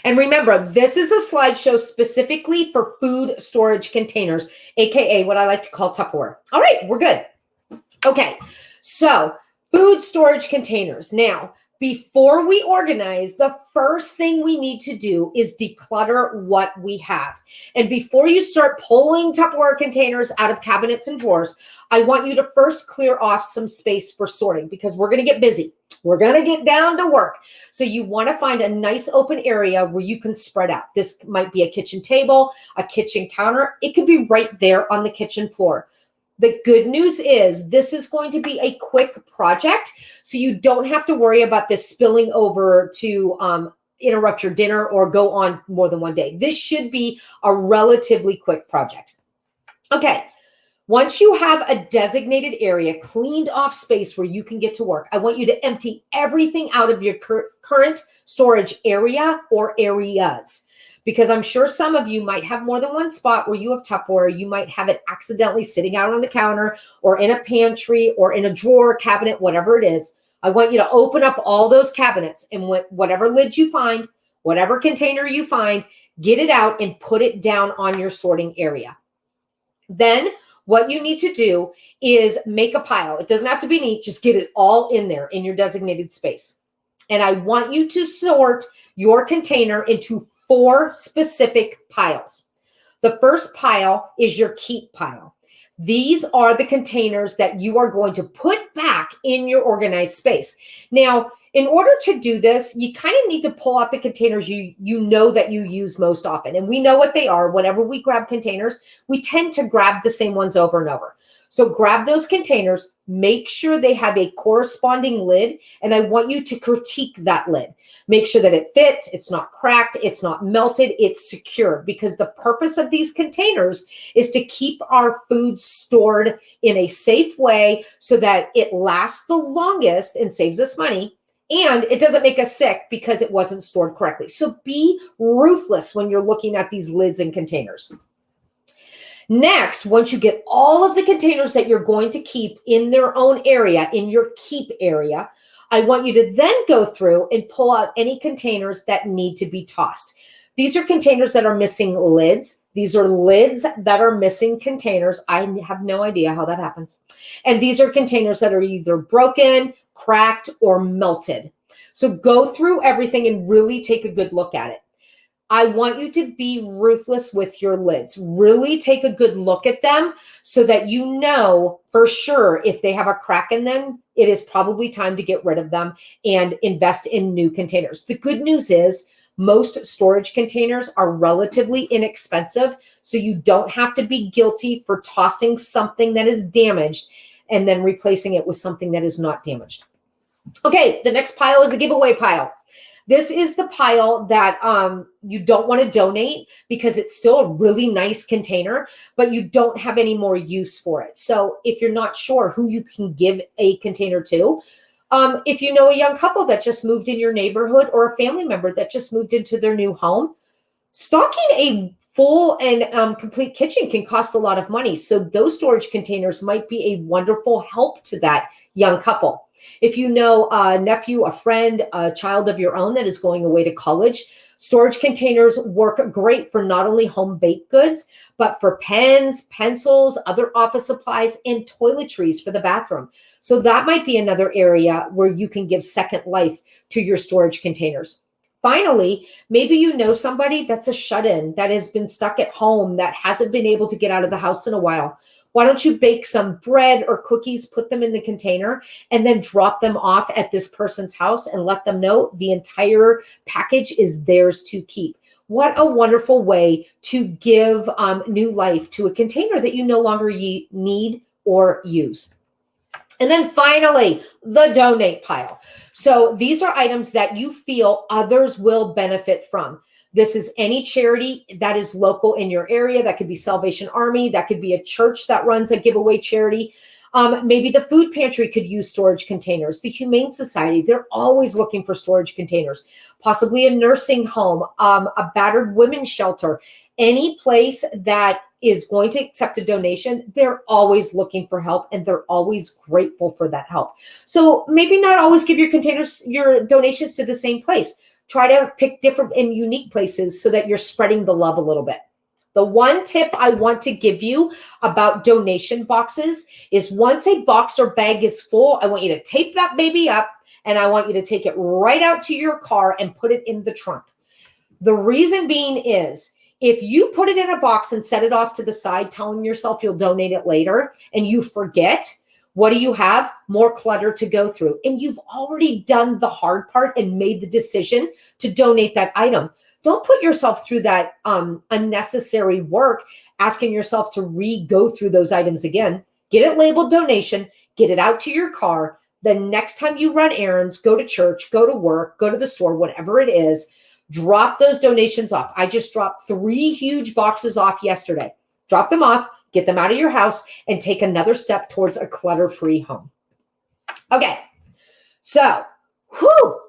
And remember, this is a slideshow specifically for food storage containers, AKA what I like to call Tupperware. All right, we're good. Okay, so food storage containers. Now, before we organize, the first thing we need to do is declutter what we have. And before you start pulling Tupperware containers out of cabinets and drawers, I want you to first clear off some space for sorting because we're going to get busy. We're going to get down to work. So you want to find a nice open area where you can spread out. This might be a kitchen table, a kitchen counter. It could be right there on the kitchen floor. The good news is this is going to be a quick project, so you don't have to worry about this spilling over to interrupt your dinner or go on more than one day. This should be a relatively quick project. Okay, once you have a designated area, cleaned off space where you can get to work, I want you to empty everything out of your current storage area or areas. Because I'm sure some of you might have more than one spot where you have Tupperware. You might have it accidentally sitting out on the counter or in a pantry or in a drawer, cabinet, whatever it is. I want you to open up all those cabinets and whatever lid you find, whatever container you find, get it out and put it down on your sorting area. Then what you need to do is make a pile. It doesn't have to be neat. Just get it all in there in your designated space. And I want you to sort your container into 4 specific piles. The first pile is your keep pile. These are the containers that you are going to put back in your organized space. Now, in order to do this, you kind of need to pull out the containers you know that you use most often. And we know what they are. Whenever we grab containers, we tend to grab the same ones over and over. So grab those containers, make sure they have a corresponding lid, and I want you to critique that lid. Make sure that it fits, it's not cracked, it's not melted, it's secure, because the purpose of these containers is to keep our food stored in a safe way so that it lasts the longest and saves us money, and it doesn't make us sick because it wasn't stored correctly. So be ruthless when you're looking at these lids and containers. Next, once you get all of the containers that you're going to keep in their own area, in your keep area, I want you to then go through and pull out any containers that need to be tossed. These are containers that are missing lids. These are lids that are missing containers. I have no idea how that happens. And these are containers that are either broken, cracked, or melted. So go through everything and really take a good look at it. I want you to be ruthless with your lids. Really take a good look at them so that you know for sure if they have a crack in them, it is probably time to get rid of them and invest in new containers. The good news is most storage containers are relatively inexpensive, so you don't have to be guilty for tossing something that is damaged and then replacing it with something that is not damaged. Okay, the next pile is the giveaway pile. This is the pile that you don't want to donate because it's still a really nice container, but you don't have any more use for it. So if you're not sure who you can give a container to, if you know a young couple that just moved in your neighborhood or a family member that just moved into their new home, stocking a full and complete kitchen can cost a lot of money. So those storage containers might be a wonderful help to that young couple. If you know a nephew, a friend, a child of your own that is going away to college, storage containers work great for not only home baked goods, but for pens, pencils, other office supplies, and toiletries for the bathroom. So that might be another area where you can give second life to your storage containers. Finally, maybe you know somebody that's a shut-in, that has been stuck at home, that hasn't been able to get out of the house in a while. Why don't you bake some bread or cookies, put them in the container, and then drop them off at this person's house and let them know the entire package is theirs to keep. What a wonderful way to give new life to a container that you no longer need or use. And then finally, the donate pile. So these are items that you feel others will benefit from. This is any charity that is local in your area. That could be Salvation Army. That could be a church that runs a giveaway charity. Maybe the food pantry could use storage containers. The Humane Society, they're always looking for storage containers. Possibly a nursing home, a battered women's shelter. Any place that is going to accept a donation, they're always looking for help and they're always grateful for that help. So maybe not always give your donations to the same place. Try to pick different and unique places so that you're spreading the love a little bit. The one tip I want to give you about donation boxes is once a box or bag is full, I want you to tape that baby up and I want you to take it right out to your car and put it in the trunk. The reason being is if you put it in a box and set it off to the side, telling yourself you'll donate it later and you forget, what do you have? More clutter to go through. And you've already done the hard part and made the decision to donate that item. Don't put yourself through that unnecessary work, asking yourself to go through those items again. Get it labeled donation, get it out to your car. The next time you run errands, go to church, go to work, go to the store, whatever it is, drop those donations off. I just dropped 3 huge boxes off yesterday. Drop them off, get them out of your house, and take another step towards a clutter-free home. Okay, so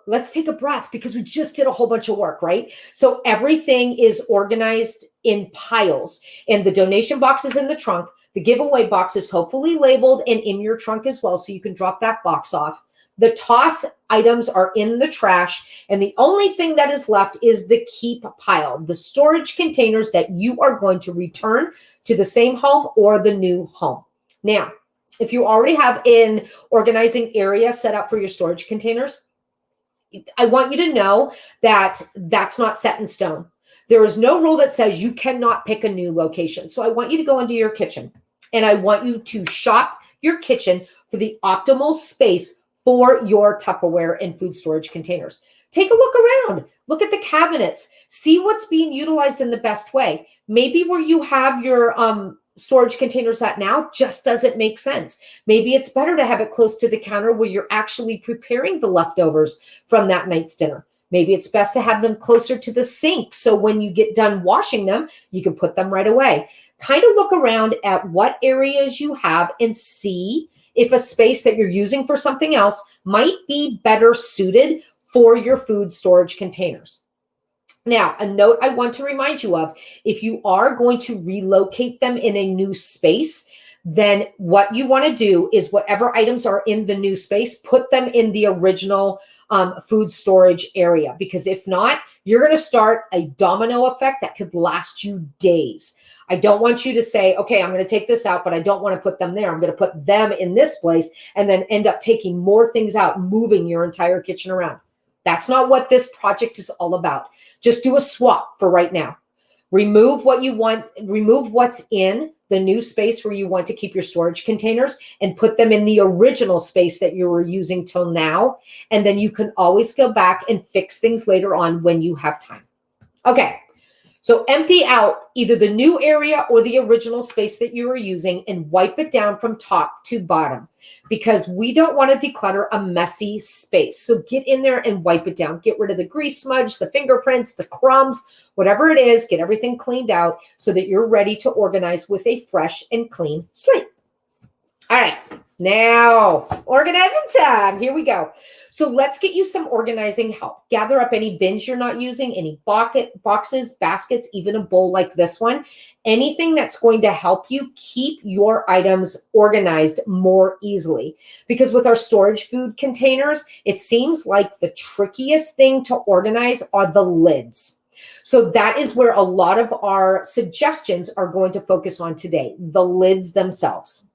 let's take a breath because we just did a whole bunch of work, right? So everything is organized in piles, and the donation box is in the trunk. The giveaway box is hopefully labeled and in your trunk as well, so you can drop that box off. The toss items are in the trash, and the only thing that is left is the keep pile, the storage containers that you are going to return to the same home or the new home. Now, if you already have an organizing area set up for your storage containers, I want you to know that that's not set in stone. There is no rule that says you cannot pick a new location. So I want you to go into your kitchen, and I want you to shop your kitchen for the optimal space for your Tupperware and food storage containers. Take a look around. Look at the cabinets. See what's being utilized in the best way. Maybe where you have your storage containers at now just doesn't make sense. Maybe it's better to have it close to the counter where you're actually preparing the leftovers from that night's dinner. Maybe it's best to have them closer to the sink so when you get done washing them, you can put them right away. Kind of look around at what areas you have and see if a space that you're using for something else might be better suited for your food storage containers. Now, a note I want to remind you of, if you are going to relocate them in a new space, then what you want to do is whatever items are in the new space, put them in the original food storage area. Because if not, you're going to start a domino effect that could last you days. I don't want you to say, okay, I'm going to take this out, but I don't want to put them there. I'm going to put them in this place and then end up taking more things out, moving your entire kitchen around. That's not what this project is all about. Just do a swap for right now. Remove what you want, remove what's in the new space where you want to keep your storage containers and put them in the original space that you were using till now. And then you can always go back and fix things later on when you have time. Okay. So empty out either the new area or the original space that you were using and wipe it down from top to bottom because we don't want to declutter a messy space. So get in there and wipe it down. Get rid of the grease smudge, the fingerprints, the crumbs, whatever it is, get everything cleaned out so that you're ready to organize with a fresh and clean slate. All right, now organizing time. Here we go. So let's get you some organizing help. Gather up any bins you're not using, any boxes, baskets, even a bowl like this one. Anything that's going to help you keep your items organized more easily. Because with our storage food containers, it seems like the trickiest thing to organize are the lids. So that is where a lot of our suggestions are going to focus on today, the lids themselves.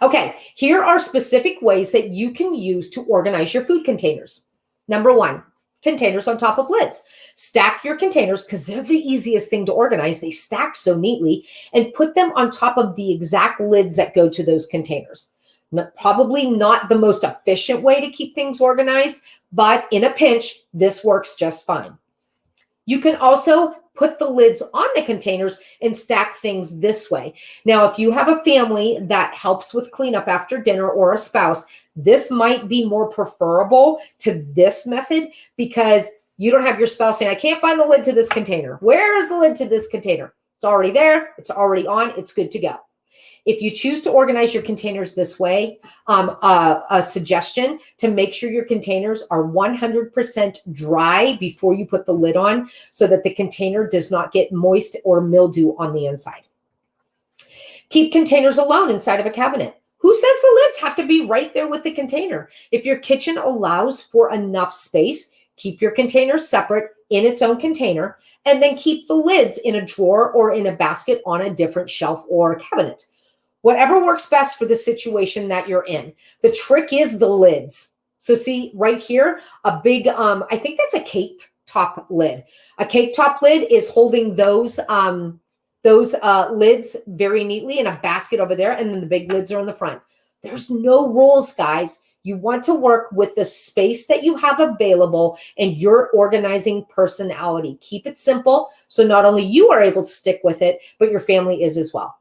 Okay, here are specific ways that you can use to organize your food containers. Number 1, containers on top of lids. Stack your containers because they're the easiest thing to organize. They stack so neatly and put them on top of the exact lids that go to those containers. Probably not the most efficient way to keep things organized, but in a pinch, this works just fine. You can also put the lids on the containers and stack things this way. Now, if you have a family that helps with cleanup after dinner or a spouse, this might be more preferable to this method because you don't have your spouse saying, I can't find the lid to this container. Where is the lid to this container? It's already there. It's already on. It's good to go. If you choose to organize your containers this way, a suggestion to make sure your containers are 100% dry before you put the lid on so that the container does not get moist or mildew on the inside. Keep containers alone inside of a cabinet. Who says the lids have to be right there with the container? If your kitchen allows for enough space, Keep your containers separate in its own container, and then keep the lids in a drawer or in a basket on a different shelf or cabinet. Whatever works best for the situation that you're in. The trick is the lids. So see right here, a big, I think that's a cake top lid. A cake top lid is holding those lids very neatly in a basket over there, and then the big lids are on the front. There's no rules, guys. You want to work with the space that you have available and your organizing personality. Keep it simple so not only you are able to stick with it, but your family is as well.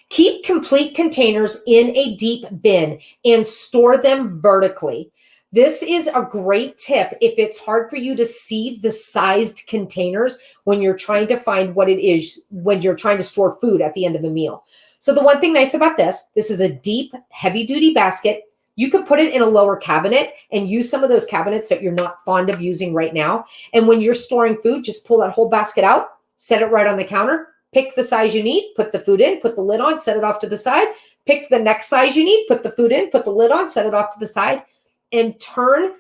Keep complete containers in a deep bin and store them vertically. This is a great tip if it's hard for you to see the sized containers when you're trying to find what it is when you're trying to store food at the end of a meal. So the one thing nice about this is a deep, heavy-duty basket. You could put it in a lower cabinet and use some of those cabinets that you're not fond of using right now. And when you're storing food, just pull that whole basket out, set it right on the counter, pick the size you need, put the food in, put the lid on, set it off to the side, pick the next size you need, put the food in, put the lid on, set it off to the side, and turn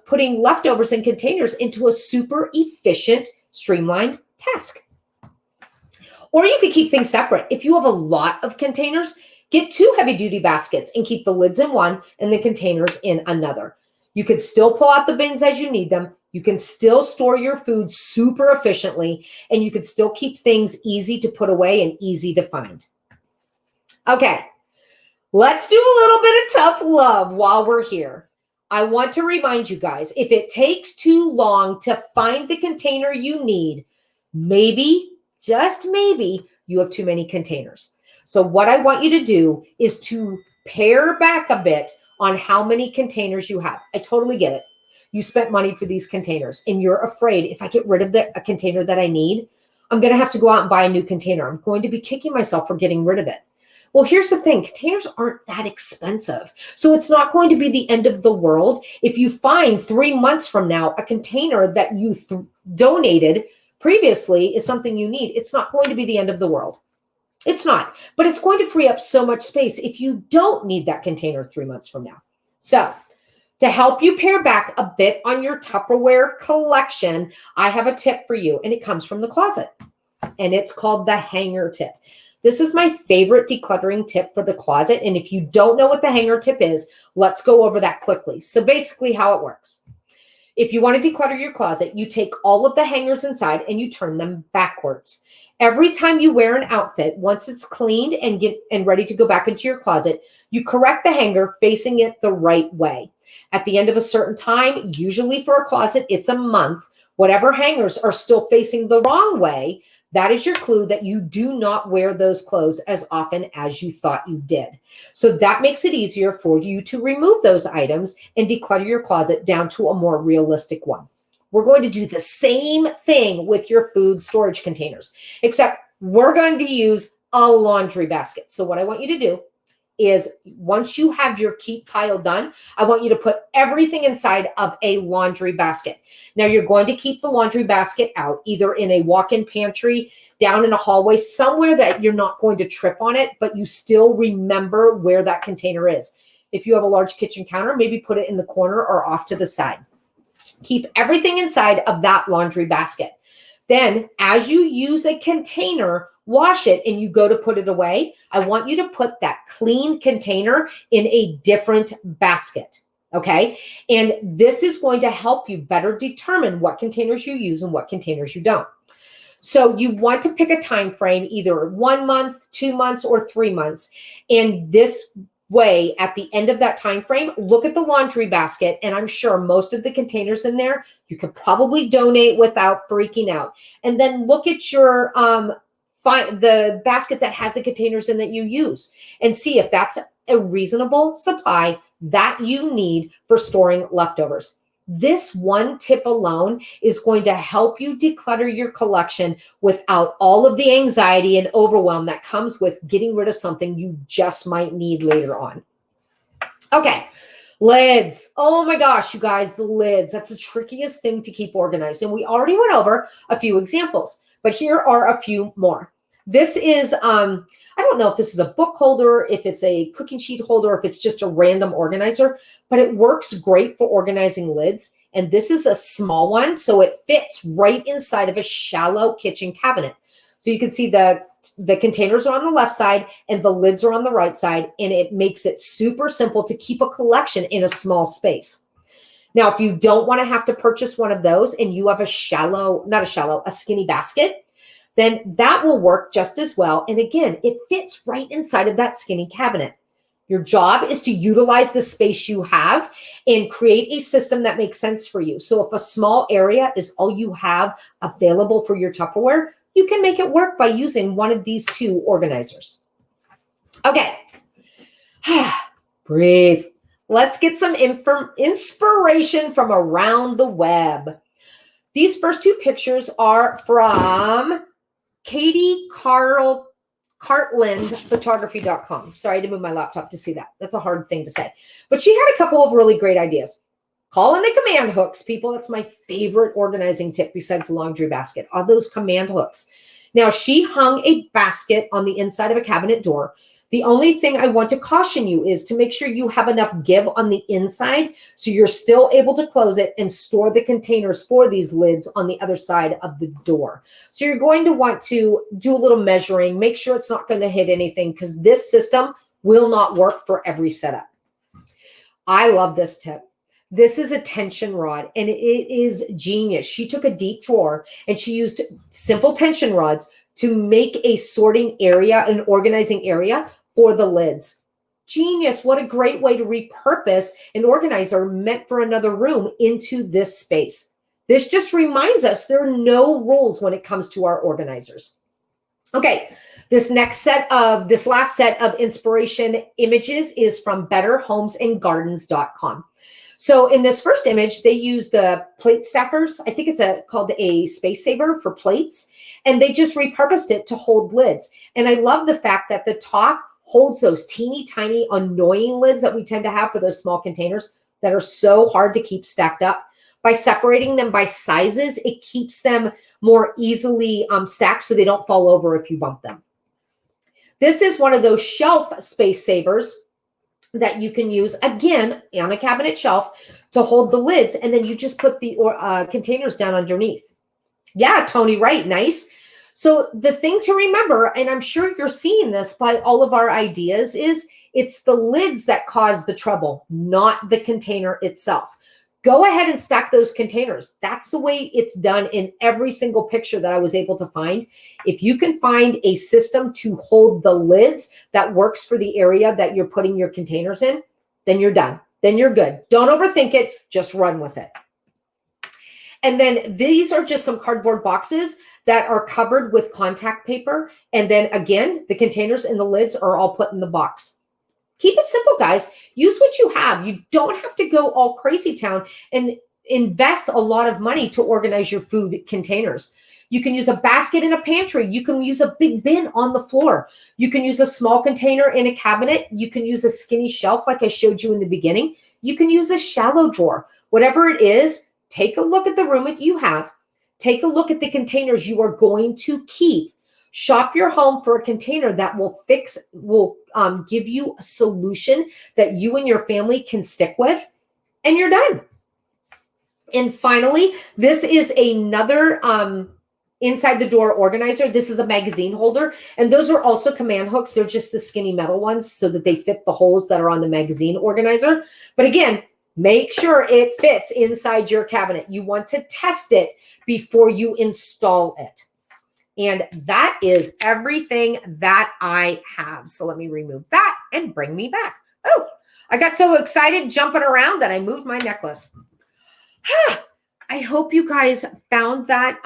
putting leftovers in containers into a super efficient, streamlined task. Or you could keep things separate. If you have a lot of containers, get 2 heavy-duty baskets and keep the lids in one and the containers in another. You can still pull out the bins as you need them. You can still store your food super efficiently, and you can still keep things easy to put away and easy to find. Okay, let's do a little bit of tough love while we're here. I want to remind you guys, if it takes too long to find the container you need, maybe, just maybe, you have too many containers. So what I want you to do is to pare back a bit on how many containers you have. I totally get it. You spent money for these containers and you're afraid if I get rid of a container that I need, I'm going to have to go out and buy a new container. I'm going to be kicking myself for getting rid of it. Well, here's the thing. Containers aren't that expensive. So it's not going to be the end of the world. If you find 3 months from now, a container that you donated previously is something you need, it's not going to be the end of the world. It's not, but it's going to free up so much space if you don't need that container 3 months from now. So to help you pare back a bit on your Tupperware collection, I have a tip for you, and it comes from the closet, and it's called the hanger tip. This is my favorite decluttering tip for the closet, and if you don't know what the hanger tip is, let's go over that quickly. So basically how it works. If you want to declutter your closet, you take all of the hangers inside and you turn them backwards. Every time you wear an outfit, once it's cleaned and ready to go back into your closet, you correct the hanger facing it the right way. At the end of a certain time, usually for a closet, it's a month, whatever hangers are still facing the wrong way, that is your clue that you do not wear those clothes as often as you thought you did. So that makes it easier for you to remove those items and declutter your closet down to a more realistic one. We're going to do the same thing with your food storage containers, except we're going to use a laundry basket. So what I want you to do is once you have your keep pile done, I want you to put everything inside of a laundry basket. Now you're going to keep the laundry basket out, either in a walk-in pantry, down in a hallway, somewhere that you're not going to trip on it, but you still remember where that container is. If you have a large kitchen counter, maybe put it in the corner or off to the side. Keep everything inside of that laundry basket. Then as you use a container, wash it and you go to put it away, I want you to put that clean container in a different basket, okay? And this is going to help you better determine what containers you use and what containers you don't. So you want to pick a time frame, either 1 month, 2 months, or 3 months. And this way, at the end of that time frame, look at the laundry basket, and I'm sure most of the containers in there you could probably donate without freaking out. And then look at your the basket that has the containers in that you use and see if that's a reasonable supply that you need for storing leftovers. This one tip alone is going to help you declutter your collection without all of the anxiety and overwhelm that comes with getting rid of something you just might need later on. Okay, lids. Oh my gosh, you guys, the lids. That's the trickiest thing to keep organized. And we already went over a few examples, but here are a few more. This is, I don't know if this is a book holder, if it's a cooking sheet holder, if it's just a random organizer, but it works great for organizing lids. And this is a small one, so it fits right inside of a shallow kitchen cabinet. So you can see the containers are on the left side and the lids are on the right side, and it makes it super simple to keep a collection in a small space. Now, if you don't want to have to purchase one of those and you have a skinny basket, then that will work just as well. And again, it fits right inside of that skinny cabinet. Your job is to utilize the space you have and create a system that makes sense for you. So if a small area is all you have available for your Tupperware, you can make it work by using one of these two organizers. Okay. Breathe. Let's get some inspiration from around the web. These first two pictures are from Katie Cartlandphotography.com. Sorry, I had to move my laptop to see that. That's a hard thing to say. But she had a couple of really great ideas. Call in the command hooks, people. That's my favorite organizing tip besides the laundry basket, are those command hooks. Now, she hung a basket on the inside of a cabinet door. The only thing I want to caution you is to make sure you have enough give on the inside so you're still able to close it and store the containers for these lids on the other side of the door. So you're going to want to do a little measuring, make sure it's not going to hit anything, because this system will not work for every setup. I love this tip. This is a tension rod, and it is genius. She took a deep drawer and she used simple tension rods to make a sorting area, an organizing area for the lids. Genius. What a great way to repurpose an organizer meant for another room into this space. This just reminds us there are no rules when it comes to our organizers. Okay, this last set of inspiration images is from betterhomesandgardens.com. So in this first image, they use the plate stackers. I think it's called a space saver for plates. And they just repurposed it to hold lids. And I love the fact that the top holds those teeny tiny annoying lids that we tend to have for those small containers that are so hard to keep stacked up. By separating them by sizes, it keeps them more easily stacked so they don't fall over if you bump them. This is one of those shelf space savers that you can use, again, on a cabinet shelf to hold the lids, and then you just put the containers down underneath. Yeah, Tony, right, nice. So the thing to remember, and I'm sure you're seeing this by all of our ideas, is it's the lids that cause the trouble, not the container itself. Go ahead and stack those containers. That's the way it's done in every single picture that I was able to find. If you can find a system to hold the lids that works for the area that you're putting your containers in, then you're done. Then you're good. Don't overthink it. Just run with it. And then these are just some cardboard boxes that are covered with contact paper. And then again, the containers and the lids are all put in the box. Keep it simple, guys. Use what you have. You don't have to go all crazy town and invest a lot of money to organize your food containers. You can use a basket in a pantry. You can use a big bin on the floor. You can use a small container in a cabinet. You can use a skinny shelf like I showed you in the beginning. You can use a shallow drawer. Whatever it is, take a look at the room that you have. Take a look at the containers you are going to keep. Shop your home for a container that will give you a solution that you and your family can stick with, and you're done. And finally, this is another inside the door organizer. This is a magazine holder, and those are also command hooks. They're just the skinny metal ones so that they fit the holes that are on the magazine organizer. But again, make sure it fits inside your cabinet. You want to test it before you install it. And that is everything that I have. So let me remove that and bring me back. Oh, I got so excited jumping around that I moved my necklace. I hope you guys found that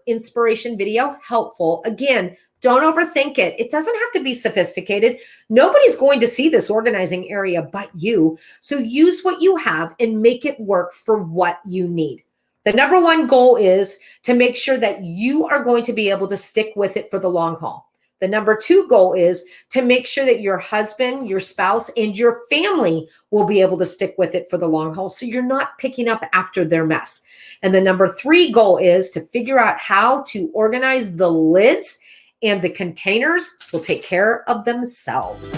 inspiration video helpful. Again, don't overthink it. It doesn't have to be sophisticated. Nobody's going to see this organizing area but you. So use what you have and make it work for what you need. The number one goal is to make sure that you are going to be able to stick with it for the long haul. The number two goal is to make sure that your husband, your spouse, and your family will be able to stick with it for the long haul so you're not picking up after their mess. And the number three goal is to figure out how to organize the lids, and the containers will take care of themselves.